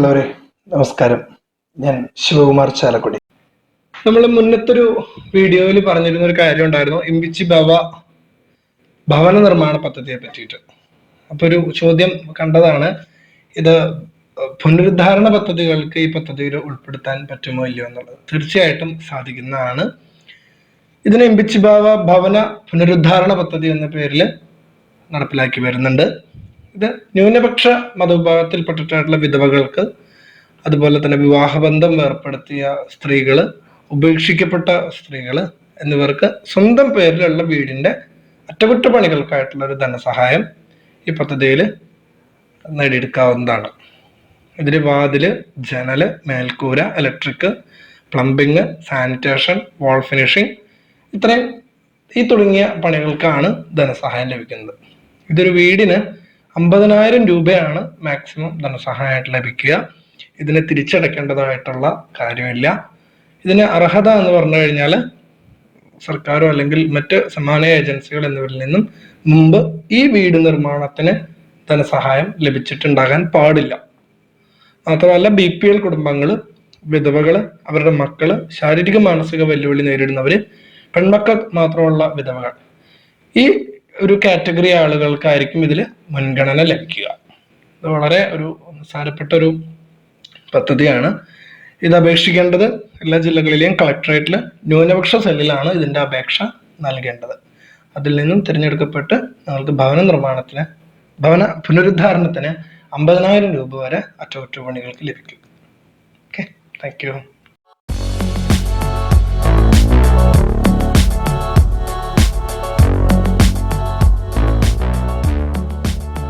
പ്രിയമുള്ളവരെ, നമസ്കാരം. ഞാൻ ശിവകുമാർ ചാലക്കുടി. നമ്മൾ മുന്നത്തൊരു വീഡിയോയിൽ പറഞ്ഞിരുന്ന ഒരു കാര്യം ഉണ്ടായിരുന്നു, ഇമ്പിച്ചി ഭവന നിർമ്മാണ പദ്ധതിയെ പറ്റിയിട്ട്. അപ്പൊ ഒരു ചോദ്യം കണ്ടതാണ്, ഇത് പുനരുദ്ധാരണ പദ്ധതികൾക്ക് ഈ പദ്ധതിയിൽ ഉൾപ്പെടുത്താൻ പറ്റുമോ ഇല്ലയോ എന്നുള്ളത്. തീർച്ചയായിട്ടും സാധിക്കുന്നതാണ്. ഇതിന് ഇമ്പിച്ചി ഭവന പുനരുദ്ധാരണ പദ്ധതി എന്ന പേരിൽ നടപ്പിലാക്കി വരുന്നുണ്ട്. ഇത് ന്യൂനപക്ഷ മതവിഭാഗത്തിൽപ്പെട്ടിട്ടുള്ള വിധവകൾക്ക്, അതുപോലെ തന്നെ വിവാഹബന്ധം ഏർപ്പെടുത്തിയ സ്ത്രീകള്, ഉപേക്ഷിക്കപ്പെട്ട സ്ത്രീകള് എന്നിവർക്ക് സ്വന്തം പേരിലുള്ള വീടിന്റെ അറ്റകുറ്റപ്പണികൾക്കായിട്ടുള്ള ഒരു ധനസഹായം ഈ പദ്ധതിയിൽ നേടിയെടുക്കാവുന്നതാണ്. ഇതിൽ വാതില്, ജനല്, മേൽക്കൂര, ഇലക്ട്രിക്, പ്ലംബിങ്, സാനിറ്റേഷൻ, വാൾ ഫിനിഷിംഗ് ഈ തുടങ്ങിയ പണികൾക്കാണ് ധനസഹായം ലഭിക്കുന്നത്. ഇതൊരു വീടിന് 50,000 രൂപയാണ് മാക്സിമം ധനസഹായമായിട്ട് ലഭിക്കുക. ഇതിന് തിരിച്ചടയ്ക്കേണ്ടതായിട്ടുള്ള കാര്യമില്ല. ഇതിന് അർഹത എന്ന് പറഞ്ഞു കഴിഞ്ഞാൽ സർക്കാരോ അല്ലെങ്കിൽ മറ്റ് സമാന ഏജൻസികൾ എന്നിവരിൽ നിന്നും മുമ്പ് ഈ വീട് നിർമ്മാണത്തിന് ധനസഹായം ലഭിച്ചിട്ടുണ്ടാകാൻ പാടില്ല. മാത്രമല്ല, BPL കുടുംബങ്ങള്, വിധവകള്, അവരുടെ മക്കള്, ശാരീരിക മാനസിക വെല്ലുവിളി നേരിടുന്നവര്, പെൺമക്കൾ മാത്രമുള്ള വിധവകൾ, ഈ ഒരു കാറ്റഗറി ആളുകൾക്കായിരിക്കും ഇതിൽ മുൻഗണന ലഭിക്കുക. ഇത് വളരെ ഒരു നിസ്സാരപ്പെട്ട ഒരു പദ്ധതിയാണ്. ഇത് അപേക്ഷിക്കേണ്ടത് എല്ലാ ജില്ലകളിലെയും കളക്ടറേറ്റിൽ ന്യൂനപക്ഷ സെല്ലിലാണ് ഇതിന്റെ അപേക്ഷ നൽകേണ്ടത്. അതിൽ നിന്നും തിരഞ്ഞെടുക്കപ്പെട്ട് നിങ്ങൾക്ക് ഭവന പുനരുദ്ധാരണത്തിന് 50,000 രൂപ വരെ അറ്റകുറ്റപ്പണികൾക്ക് ലഭിക്കും. Okay, thank you.